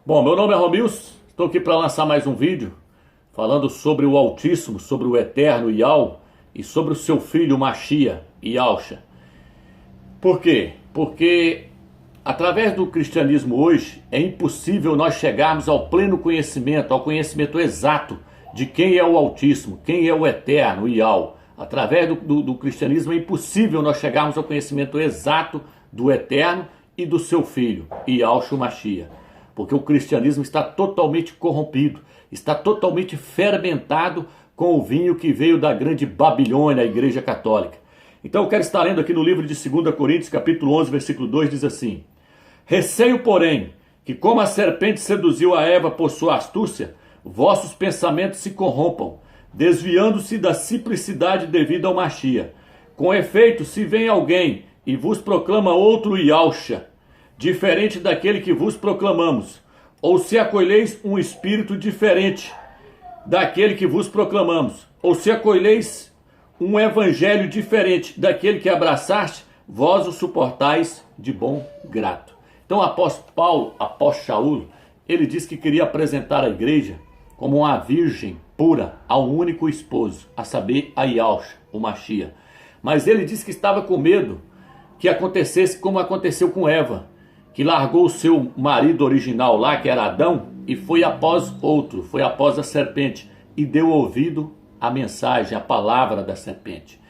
Bom, meu nome é Romilson, estou aqui para lançar mais um vídeo falando sobre o Altíssimo, sobre o Eterno Yahweh e sobre o seu filho Machia, Yahusha. Por quê? Porque através do cristianismo hoje é impossível nós chegarmos ao pleno conhecimento, ao conhecimento exato de quem é o Altíssimo, quem é o Eterno, o Yahweh. Através do cristianismo é impossível nós chegarmos ao conhecimento exato do Eterno e do seu filho, Yahusha Machia. Porque o cristianismo está totalmente corrompido, está totalmente fermentado com o vinho que veio da grande Babilônia, a Igreja Católica. Então eu quero estar lendo aqui no livro de 2 Coríntios, capítulo 11, versículo 2, diz assim: Receio, porém, que como a serpente seduziu a Eva por sua astúcia, vossos pensamentos se corrompam, desviando-se da simplicidade devida ao Machia. Com efeito, se vem alguém e vos proclama outro Yahusha, diferente daquele que vos proclamamos, ou se acolheis um espírito diferente daquele que vos proclamamos, ou se acolheis um evangelho diferente daquele que abraçaste, vós o suportais de bom grado. Então o apóstolo Paulo, apóstolo Shaul, ele diz que queria apresentar a igreja como uma virgem pura ao único esposo, a saber, a Yahusha, o Machia. Mas ele disse que estava com medo que acontecesse como aconteceu com Eva, que largou o seu marido original lá, que era Adão, e foi após outro, foi após a serpente, e deu ouvido à mensagem, à palavra da serpente.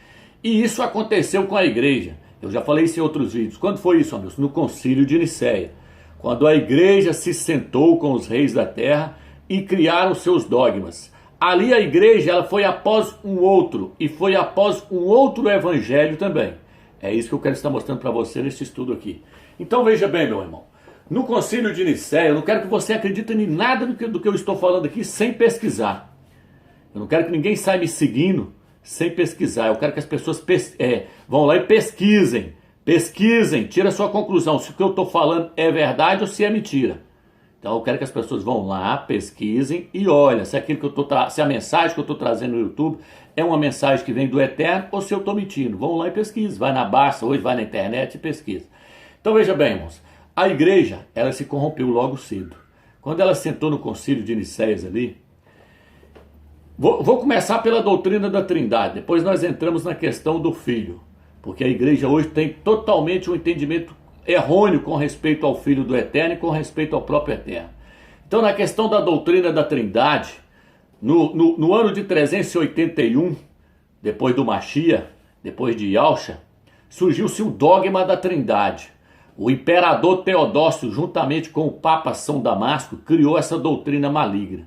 E isso aconteceu com a igreja. Eu já falei isso em outros vídeos. Quando foi isso, amigos? No concílio de Nicéia. Quando a igreja se sentou com os reis da terra e criaram seus dogmas. Ali a igreja ela foi após um outro, e foi após um outro evangelho também. É isso que eu quero estar mostrando para você nesse estudo aqui. Então veja bem, meu irmão, no concílio de Nicéia, eu não quero que você acredite em nada do que eu estou falando aqui sem pesquisar. Eu não quero que ninguém saia me seguindo sem pesquisar. Eu quero que as pessoas vão lá e pesquisem, tira a sua conclusão, se o que eu estou falando é verdade ou se é mentira. Então eu quero que as pessoas vão lá, pesquisem e olhem se se a mensagem que eu estou trazendo no YouTube é uma mensagem que vem do Eterno ou se eu estou mentindo. Vão lá e pesquisem, vai na Barça, hoje vai na internet e pesquisa. Então veja bem, irmãos, a igreja, ela se corrompeu logo cedo. Quando ela sentou no concílio de Nicéias ali, vou começar pela doutrina da Trindade, depois nós entramos na questão do Filho, porque a igreja hoje tem totalmente um entendimento errôneo com respeito ao Filho do Eterno e com respeito ao próprio Eterno. Então na questão da doutrina da Trindade, no ano de 381, depois do Machia, depois de Yahusha, surgiu-se o dogma da Trindade. O imperador Teodócio, juntamente com o Papa São Damasco, criou essa doutrina maligna,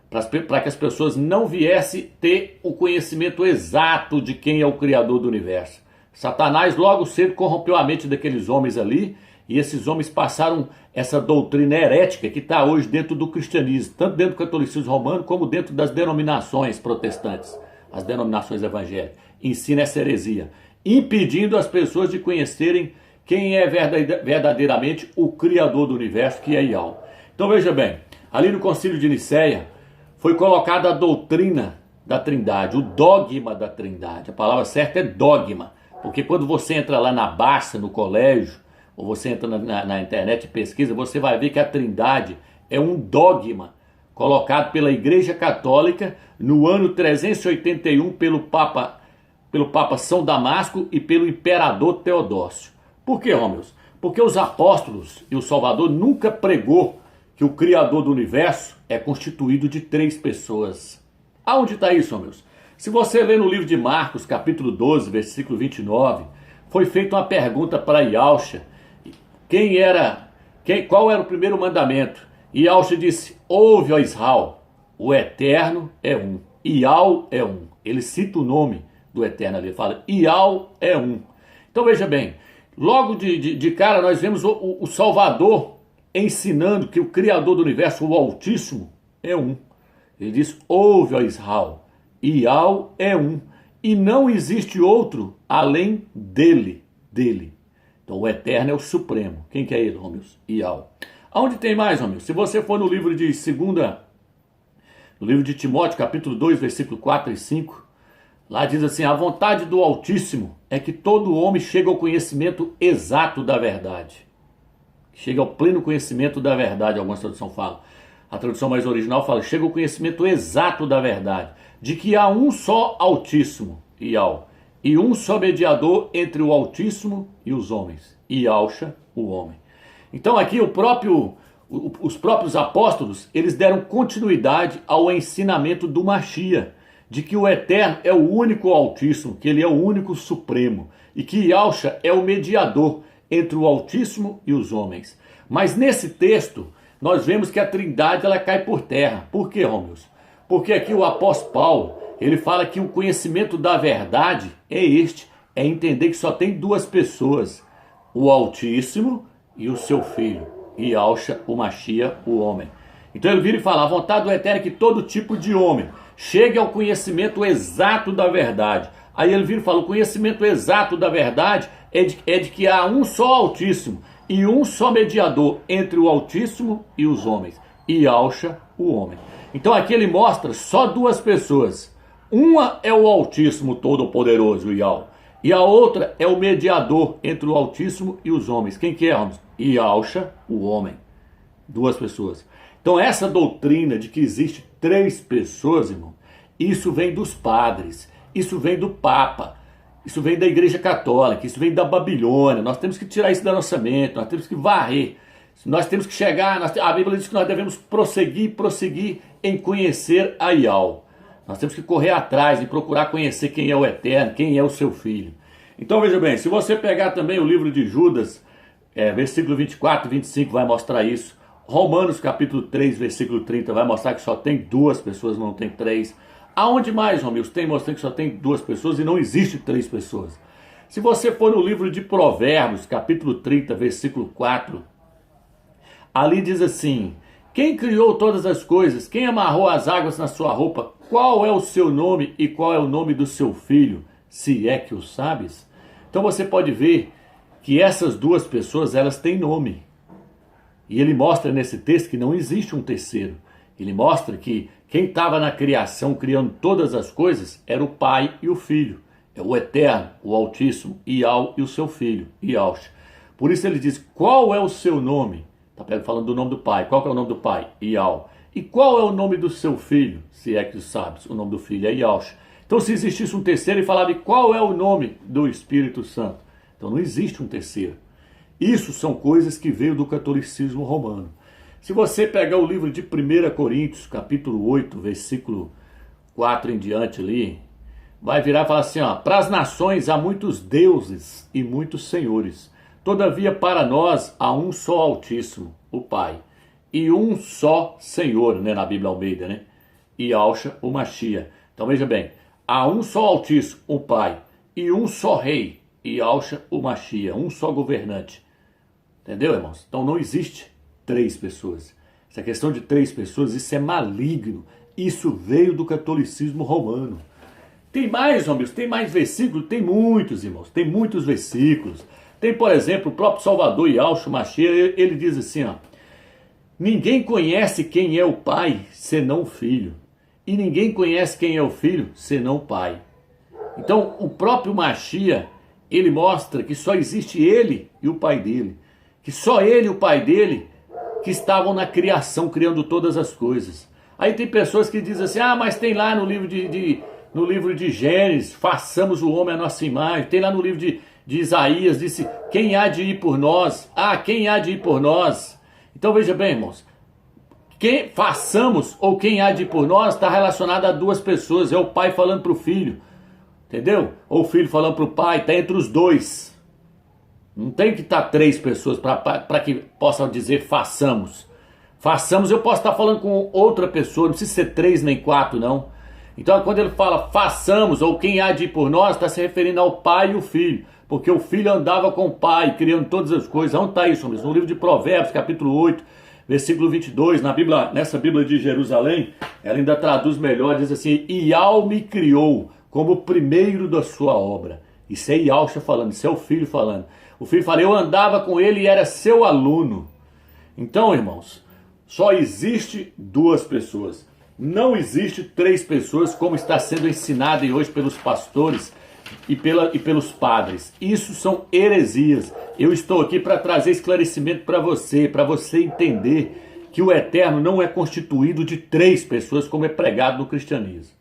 para que as pessoas não viessem ter o conhecimento exato de quem é o Criador do universo. Satanás logo cedo corrompeu a mente daqueles homens ali, e esses homens passaram essa doutrina herética que está hoje dentro do cristianismo, tanto dentro do catolicismo romano como dentro das denominações protestantes, as denominações evangélicas. Ensina essa heresia, impedindo as pessoas de conhecerem quem é verdadeiramente o Criador do universo, que é Yahweh. Então veja bem, ali no concílio de Nicéia foi colocada a doutrina da Trindade, o dogma da Trindade. A palavra certa é dogma, porque quando você entra lá na Barça, no colégio, ou você entra na internet e pesquisa, você vai ver que a Trindade é um dogma colocado pela Igreja Católica no ano 381 pelo Papa São Damasco e pelo Imperador Teodócio. Por que, Romilson? Porque os apóstolos e o Salvador nunca pregou que o Criador do universo é constituído de 3 pessoas. Aonde está isso, Romilson? Se você ler no livro de Marcos, capítulo 12, versículo 29, foi feita uma pergunta para Yahusha. Qual era o primeiro mandamento? E Yahusha disse: ouve, ó Israel, o Eterno é um. Yahweh é um. Ele cita o nome do Eterno ali, ele fala, Yahweh é um. Então veja bem, logo de cara nós vemos o Salvador ensinando que o Criador do universo, o Altíssimo, é um. Ele diz, ouve, ó Israel, Yahweh é um, e não existe outro além dele. Então o Eterno é o Supremo. Quem que é ele, Romilson? Yahweh. Aonde tem mais, Romilson? Se você for no livro de no livro de Timóteo, capítulo 2, versículo 4 e 5, lá diz assim: a vontade do Altíssimo é que todo homem chegue ao conhecimento exato da verdade. chega ao pleno conhecimento da verdade, algumas traduções falam. A tradução mais original fala, chega ao conhecimento exato da verdade, de que há um só Altíssimo, Ial, e um só mediador entre o Altíssimo e os homens, Ialcha, o homem. Então aqui os próprios apóstolos, eles deram continuidade ao ensinamento do Machia, de que o Eterno é o único Altíssimo, que ele é o único Supremo, e que Ialcha é o mediador entre o Altíssimo e os homens. Mas nesse texto, nós vemos que a Trindade ela cai por terra. Por quê, Rômulos? Porque aqui o apóstolo Paulo, ele fala que o conhecimento da verdade é entender que só tem duas pessoas, o Altíssimo e o seu Filho, Ialcha, o Machia, o homem. Então ele vira e fala, a vontade do Eterno é que todo tipo de homem chegue ao conhecimento exato da verdade. Aí ele vira e fala, o conhecimento exato da verdade é de que há um só Altíssimo e um só mediador entre o Altíssimo e os homens, Ialcha, o homem. Então aqui ele mostra só duas pessoas. Uma é o Altíssimo Todo-Poderoso, Ial, e a outra é o mediador entre o Altíssimo e os homens. Quem que é, homens? Ialcha, o homem. Duas pessoas. Então essa doutrina de que existe três pessoas, irmão, isso vem dos padres, isso vem do Papa, isso vem da Igreja Católica, isso vem da Babilônia. Nós temos que tirar isso da nossa mente, nós temos que varrer. Nós temos que chegar, a Bíblia diz que nós devemos prosseguir em conhecer a Ial. Nós temos que correr atrás e procurar conhecer quem é o Eterno, quem é o seu Filho. Então veja bem, se você pegar também o livro de Judas, versículo 24 e 25 vai mostrar isso. Romanos capítulo 3, versículo 30 vai mostrar que só tem duas pessoas, não tem três. Aonde mais, Romilson, tem mostrando que só tem duas pessoas e não existe três pessoas? Se você for no livro de Provérbios, capítulo 30, versículo 4, ali diz assim, quem criou todas as coisas, quem amarrou as águas na sua roupa, qual é o seu nome e qual é o nome do seu filho, se é que o sabes? Então você pode ver que essas duas pessoas, elas têm nome. E ele mostra nesse texto que não existe um terceiro. Ele mostra que quem estava na criação, criando todas as coisas, era o Pai e o Filho. É o Eterno, o Altíssimo, Ial e o seu Filho, Ialcha. Por isso ele diz, qual é o seu nome? Está falando do nome do Pai. Qual que é o nome do Pai? Ial. E qual é o nome do seu Filho? Se é que sabes, o nome do Filho é Ialcha. Então se existisse um terceiro, ele falava, qual é o nome do Espírito Santo? Então não existe um terceiro. Isso são coisas que veio do catolicismo romano. Se você pegar o livro de 1 Coríntios, capítulo 8, versículo 4 em diante ali, vai virar e falar assim, para as nações há muitos deuses e muitos senhores. Todavia para nós há um só Altíssimo, o Pai, e um só Senhor, na Bíblia Almeida, Ialcha, o Machia. Então veja bem, há um só Altíssimo, o Pai, e um só Rei, Ialcha, o Machia, um só governante. Entendeu, irmãos? Então não existe três pessoas. Essa questão de três pessoas, isso é maligno. Isso veio do catolicismo romano. Tem mais, homens, tem mais versículos? Tem muitos, irmãos. Tem muitos versículos. Tem, por exemplo, o próprio Salvador Ialcha, o Machia, ele diz assim, ninguém conhece quem é o Pai, senão o Filho. E ninguém conhece quem é o Filho, senão o Pai. Então, o próprio Machia, ele mostra que só existe ele e o Pai dele. Que só ele e o Pai dele que estavam na criação, criando todas as coisas. Aí tem pessoas que dizem assim, mas tem lá no livro de Gênesis, façamos o homem à nossa imagem. Tem lá no livro de Isaías, disse, quem há de ir por nós? Quem há de ir por nós? Então veja bem, irmãos, quem façamos ou quem há de ir por nós está relacionado a duas pessoas, é o pai falando para o filho, entendeu? Ou o filho falando para o pai, está entre os dois. Não tem que estar três pessoas para que possam dizer façamos. Façamos, eu posso estar falando com outra pessoa, não precisa ser três nem quatro, não. Então quando ele fala façamos ou quem há de ir por nós, está se referindo ao pai e o filho. Porque o filho andava com o pai, criando todas as coisas. Onde está isso, homens? No livro de Provérbios, capítulo 8, versículo 22, nessa Bíblia de Jerusalém, ela ainda traduz melhor, diz assim, Ial me criou como o primeiro da sua obra. Isso é Ialcha falando, isso é o filho falando. O filho fala, eu andava com ele e era seu aluno. Então, irmãos, só existe duas pessoas. Não existe três pessoas, como está sendo ensinado hoje pelos pastores, e pelos padres. Isso são heresias. Eu estou aqui para trazer esclarecimento para você entender que o eterno não é constituído de 3 pessoas, como é pregado no cristianismo.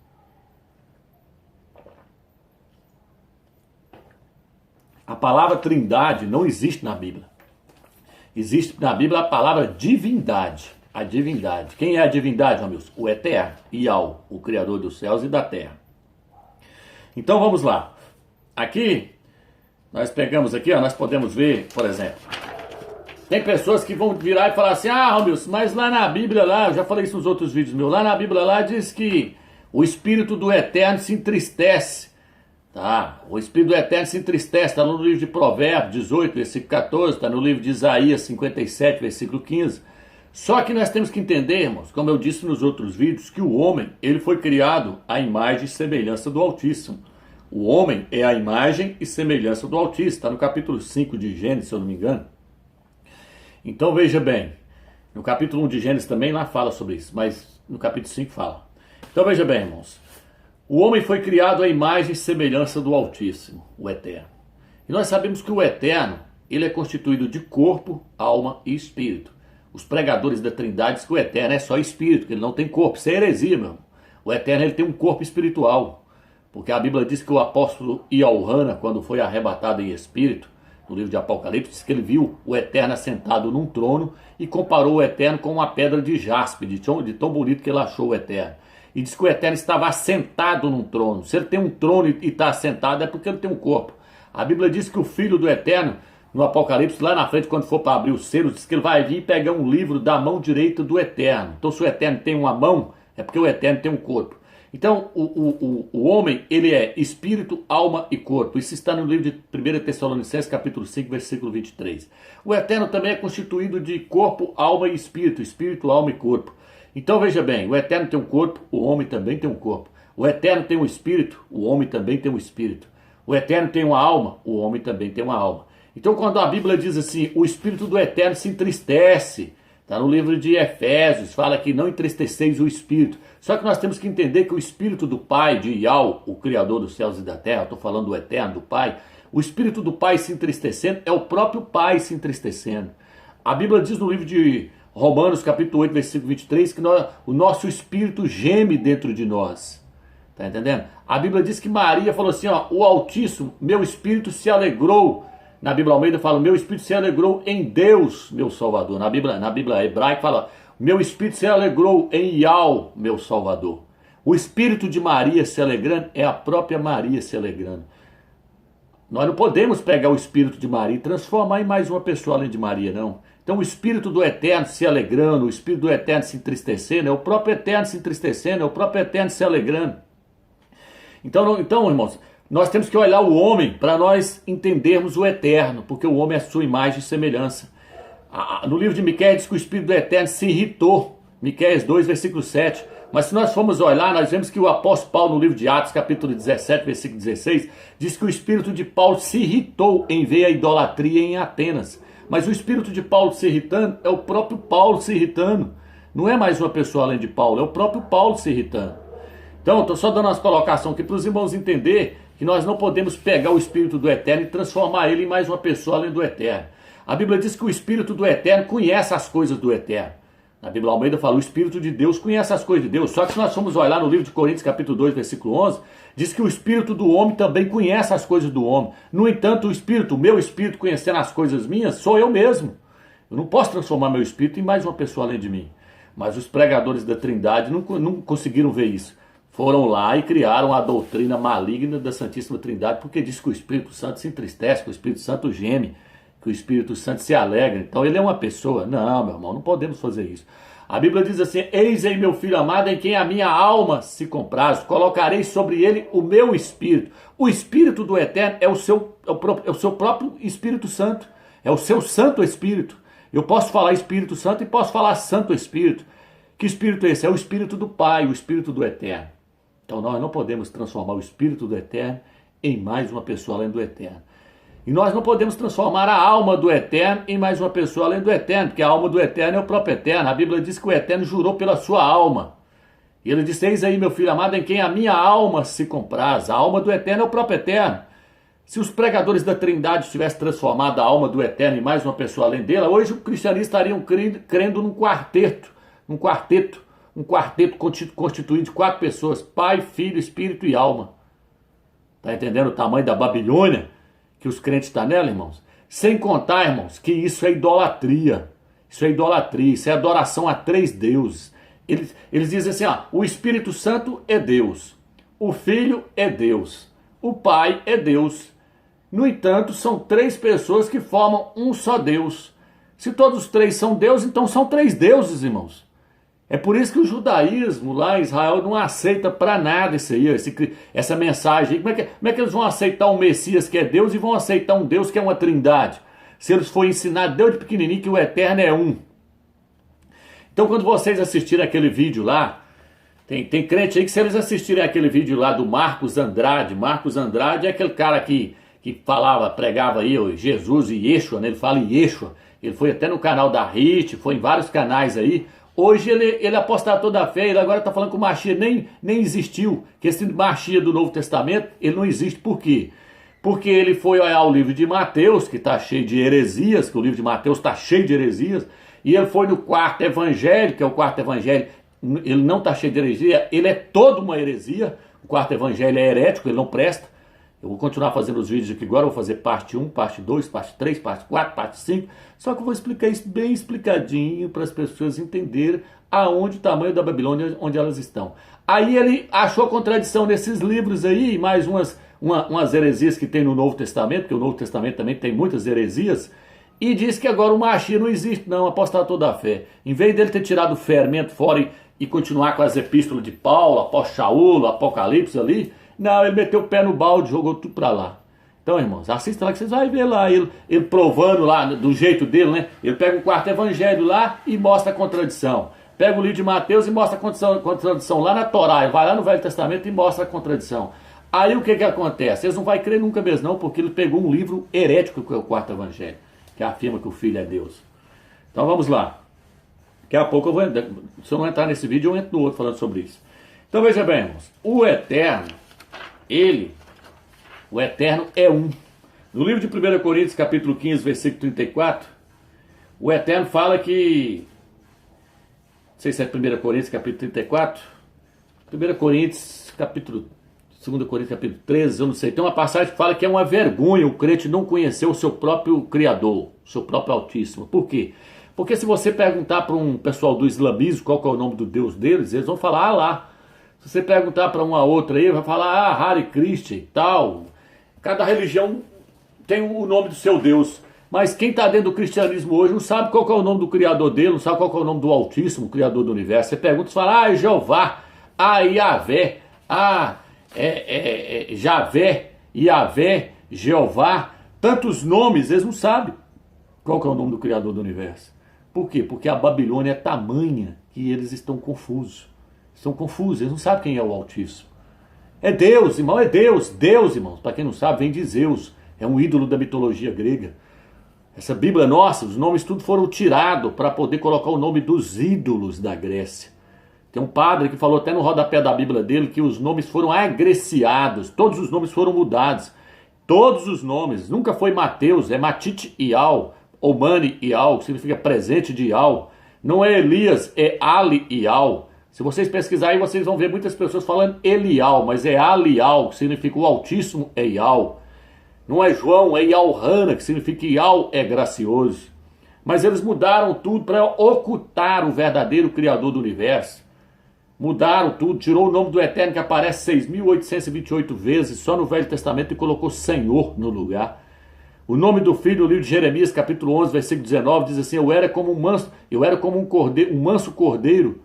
A palavra trindade não existe na Bíblia. Existe na Bíblia a palavra divindade. A divindade. Quem é a divindade, Romilson? O eterno, Ial, o criador dos céus e da terra. Então vamos lá. Aqui, nós pegamos aqui, ó, nós podemos ver, por exemplo, tem pessoas que vão virar e falar assim, Romilson, mas lá na Bíblia, lá, eu já falei isso nos outros vídeos meus, lá na Bíblia lá diz que o Espírito do Eterno se entristece. Tá? O Espírito do Eterno se entristece, está no livro de Provérbios 18, versículo 14, está no livro de Isaías 57, versículo 15. Só que nós temos que entender, irmãos, como eu disse nos outros vídeos, que o homem, ele foi criado à imagem e semelhança do Altíssimo. O homem é a imagem e semelhança do Altíssimo, está no capítulo 5 de Gênesis, se eu não me engano. Então veja bem, no capítulo 1 de Gênesis também lá fala sobre isso, mas no capítulo 5 fala. Então veja bem, irmãos, o homem foi criado à imagem e semelhança do Altíssimo, o Eterno. E nós sabemos que o Eterno, ele é constituído de corpo, alma e espírito. Os pregadores da Trindade dizem que o Eterno é só espírito, que ele não tem corpo. Isso é heresia, meu irmão. O Eterno, ele tem um corpo espiritual. Porque a Bíblia diz que o apóstolo Iohanna, quando foi arrebatado em espírito, no livro de Apocalipse, diz que ele viu o Eterno assentado num trono e comparou o Eterno com uma pedra de jaspe, de tão bonito que ele achou o Eterno. E diz que o Eterno estava assentado num trono. Se ele tem um trono e está assentado, é porque ele tem um corpo. A Bíblia diz que o Filho do Eterno, no Apocalipse, lá na frente, quando for para abrir os selos, diz que ele vai vir e pegar um livro da mão direita do Eterno. Então, se o Eterno tem uma mão, é porque o Eterno tem um corpo. Então, o homem, ele é espírito, alma e corpo. Isso está no livro de 1 Tessalonicenses, capítulo 5, versículo 23. O Eterno também é constituído de corpo, alma e espírito. Espírito, alma e corpo. Então, veja bem, o Eterno tem um corpo, o homem também tem um corpo. O Eterno tem um espírito, o homem também tem um espírito. O Eterno tem uma alma, o homem também tem uma alma. Então, quando a Bíblia diz assim, o Espírito do Eterno se entristece, está no livro de Efésios, fala que não entristeceis o Espírito. Só que nós temos que entender que o Espírito do Pai, de Ial, o Criador dos céus e da terra, estou falando do Eterno, do Pai, o Espírito do Pai se entristecendo é o próprio Pai se entristecendo. A Bíblia diz no livro de Romanos, capítulo 8, versículo 23, que o nosso Espírito geme dentro de nós. Está entendendo? A Bíblia diz que Maria falou assim, ó, o Altíssimo, meu Espírito se alegrou. Na Bíblia Almeida fala, meu Espírito se alegrou em Deus, meu Salvador. Na Bíblia hebraica fala, meu Espírito se alegrou em Ial, meu Salvador. O Espírito de Maria se alegrando é a própria Maria se alegrando. Nós não podemos pegar o Espírito de Maria e transformar em mais uma pessoa além de Maria, não. Então o Espírito do Eterno se alegrando, o Espírito do Eterno se entristecendo, é o próprio Eterno se entristecendo, é o próprio Eterno se alegrando. Então irmãos, nós temos que olhar o homem para nós entendermos o Eterno, porque o homem é a sua imagem e semelhança. No livro de Miqueias diz que o Espírito do Eterno se irritou, Miqueias 2, versículo 7. Mas se nós formos olhar, nós vemos que o apóstolo Paulo, no livro de Atos, capítulo 17, versículo 16, diz que o Espírito de Paulo se irritou em ver a idolatria em Atenas. Mas o Espírito de Paulo se irritando é o próprio Paulo se irritando. Não é mais uma pessoa além de Paulo, é o próprio Paulo se irritando. Então, estou só dando umas colocações aqui para os irmãos entenderem que nós não podemos pegar o Espírito do Eterno e transformar ele em mais uma pessoa além do Eterno. A Bíblia diz que o Espírito do Eterno conhece as coisas do Eterno. Na Bíblia Almeida fala, o Espírito de Deus conhece as coisas de Deus. Só que se nós formos olhar no livro de Coríntios, capítulo 2, versículo 11, diz que o Espírito do homem também conhece as coisas do homem. No entanto, o meu Espírito conhecendo as coisas minhas, sou eu mesmo. Eu não posso transformar meu Espírito em mais uma pessoa além de mim. Mas os pregadores da Trindade não conseguiram ver isso. Foram lá e criaram a doutrina maligna da Santíssima Trindade, porque diz que o Espírito Santo se entristece, que o Espírito Santo geme, que o Espírito Santo se alegra. Então ele é uma pessoa. Não, meu irmão, não podemos fazer isso. A Bíblia diz assim, eis aí meu filho amado, em quem a minha alma se compraz, colocarei sobre ele o meu Espírito. O Espírito do Eterno é o seu próprio Espírito Santo, é o seu Santo Espírito. Eu posso falar Espírito Santo e posso falar Santo Espírito. Que Espírito é esse? É o Espírito do Pai, o Espírito do Eterno. Então nós não podemos transformar o Espírito do Eterno em mais uma pessoa além do Eterno. E nós não podemos transformar a alma do Eterno em mais uma pessoa além do Eterno, porque a alma do Eterno é o próprio Eterno. A Bíblia diz que o Eterno jurou pela sua alma. E ele disse: eis aí, meu filho amado, em quem a minha alma se compraz. A alma do Eterno é o próprio Eterno. Se os pregadores da Trindade tivessem transformado a alma do Eterno em mais uma pessoa além dela, hoje o cristianismo estariam crendo num quarteto, um quarteto constituído de 4 pessoas: Pai, Filho, Espírito e alma. Está entendendo o tamanho da Babilônia que os crentes estão nela, irmãos? Sem contar, irmãos, que isso é idolatria. Isso é idolatria, isso é adoração a 3 deuses. Eles dizem assim, o Espírito Santo é Deus, o Filho é Deus, o Pai é Deus. No entanto, são 3 pessoas que formam um só Deus. Se todos os 3 são Deus, então são 3 deuses, irmãos. É por isso que o judaísmo lá em Israel não aceita para nada isso aí, essa mensagem. Como é que eles vão aceitar um Messias que é Deus e vão aceitar um Deus que é uma trindade? Se eles forem ensinar desde pequenininho que o Eterno é um. Então, quando vocês assistirem aquele vídeo lá, tem crente aí que se eles assistirem aquele vídeo lá do Marcos Andrade é aquele cara que pregava aí, Jesus e Yeshua, né? Ele fala em Yeshua. Ele foi até no canal da Hit, foi em vários canais aí. Hoje ele apostatou da fé, ele agora está falando que o Mashiach nem existiu, que esse Mashiach do Novo Testamento, ele não existe. Por quê? Porque ele foi olhar o livro de Mateus, que está cheio de heresias, que o livro de Mateus está cheio de heresias, e ele foi no 4º evangelho, que é o 4º evangelho, ele não está cheio de heresia, ele é toda uma heresia. O 4º evangelho é herético, ele não presta. Eu vou continuar fazendo os vídeos aqui agora, eu vou fazer parte 1, parte 2, parte 3, parte 4, parte 5, só que eu vou explicar isso bem explicadinho para as pessoas entenderem aonde o tamanho da Babilônia, onde elas estão. Aí ele achou contradição nesses livros aí, mais umas heresias que tem no Novo Testamento, porque o Novo Testamento também tem muitas heresias, e diz que agora o Mashiach não existe não, apostatou da fé. Em vez dele ter tirado o fermento fora e continuar com as epístolas de Paulo, após Shaul, Apocalipse ali, não, ele meteu o pé no balde, jogou tudo pra lá. Então, irmãos, assista lá que vocês vão ver lá, ele provando lá, do jeito dele, né? Ele pega o 4º evangelho lá e mostra a contradição. Pega o livro de Mateus e mostra a contradição lá na Torá. Ele vai lá no Velho Testamento e mostra a contradição. Aí o que acontece? Eles não vão crer nunca mesmo não, porque ele pegou um livro herético, que é o 4º evangelho, que afirma que o Filho é Deus. Então vamos lá. Daqui a pouco eu vou, se eu não entrar nesse vídeo, eu entro no outro falando sobre isso. Então veja bem, irmãos, o Eterno é um. No livro de 1 Coríntios, capítulo 15, versículo 34, o Eterno fala que, não sei se é 1 Coríntios, capítulo 34, 1 Coríntios, capítulo 2 Coríntios, capítulo 13, eu não sei, tem uma passagem que fala que é uma vergonha o crente não conhecer o seu próprio Criador, o seu próprio Altíssimo. Por quê? Porque se você perguntar para um pessoal do islamismo qual que é o nome do Deus deles, eles vão falar Allah. Se você perguntar para uma outra aí, vai falar Hare Krishna e tal. Cada religião tem o nome do seu Deus. Mas quem está dentro do cristianismo hoje não sabe qual que é o nome do Criador dele, não sabe qual que é o nome do Altíssimo, o Criador do Universo. Você pergunta, você fala, Jeová, Yahvé, Javé, Yahvé, Jeová. Tantos nomes, eles não sabem qual que é o nome do Criador do Universo. Por quê? Porque a Babilônia é tamanha que eles estão confusos. Estão confusos, eles não sabem quem é o Altíssimo. É Deus, irmão, é Deus. Deus, irmãos, para quem não sabe, vem de Zeus. É um ídolo da mitologia grega. Essa Bíblia nossa, os nomes tudo foram tirados para poder colocar o nome dos ídolos da Grécia. Tem um padre que falou até no rodapé da Bíblia dele que os nomes foram agreciados. Todos os nomes foram mudados. Todos os nomes. Nunca foi Mateus, é Matite Ial, ou Mani Ial, que significa presente de Ial. Não é Elias, é Ali Ial. Se vocês pesquisarem, vocês vão ver muitas pessoas falando Elial, mas é Alial, que significa o Altíssimo é Ial. Não é João, é Ialhana, que significa Ial é gracioso. Mas eles mudaram tudo para ocultar o verdadeiro Criador do Universo. Mudaram tudo, tirou o nome do Eterno que aparece 6.828 vezes só no Velho Testamento e colocou Senhor no lugar. O nome do Filho, no livro de Jeremias, capítulo 11, versículo 19, diz assim, eu era como um manso cordeiro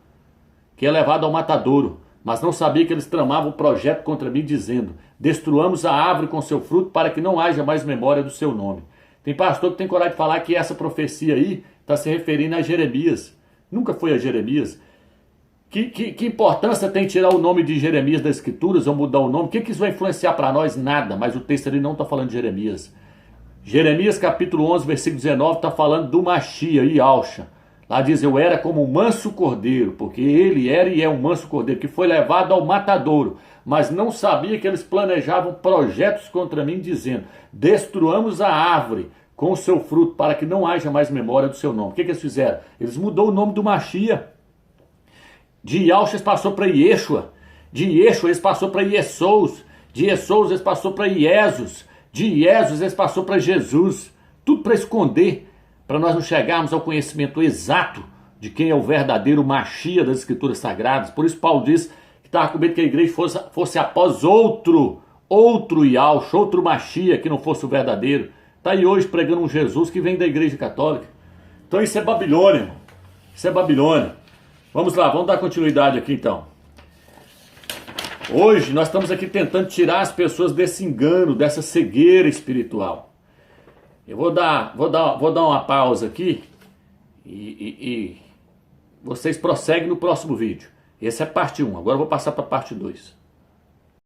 que é levado ao matadouro, mas não sabia que eles tramavam um projeto contra mim, dizendo, destruamos a árvore com seu fruto para que não haja mais memória do seu nome. Tem pastor que tem coragem de falar que essa profecia aí está se referindo a Jeremias. Nunca foi a Jeremias. Que importância tem tirar o nome de Jeremias das Escrituras ou mudar o nome? O que isso vai influenciar para nós? Nada, mas o texto ali não está falando de Jeremias. Jeremias capítulo 11, versículo 19, está falando do Mashiach, Yahshua. Lá diz, eu era como um manso cordeiro, porque ele era e é um manso cordeiro, que foi levado ao matadouro, mas não sabia que eles planejavam projetos contra mim, dizendo, destruamos a árvore com o seu fruto, para que não haja mais memória do seu nome. O que eles fizeram? Eles mudou o nome do Machia. De Yaush eles passou para Yeshua, de Yeshua eles passou para Yessous, de Yessous eles passou para Iesus, de Iesus eles passou para Jesus, tudo para esconder, para nós não chegarmos ao conhecimento exato de quem é o verdadeiro Machia das Escrituras Sagradas. Por isso Paulo diz que estava com medo que a igreja fosse após outro Yaush, outro Machia que não fosse o verdadeiro. Está aí hoje pregando um Jesus que vem da igreja católica. Então isso é Babilônia, irmão. Isso é Babilônia. Vamos lá, vamos dar continuidade aqui então. Hoje nós estamos aqui tentando tirar as pessoas desse engano, dessa cegueira espiritual. Eu vou dar uma pausa aqui e vocês prosseguem no próximo vídeo. Essa é parte 1, agora eu vou passar para a parte 2.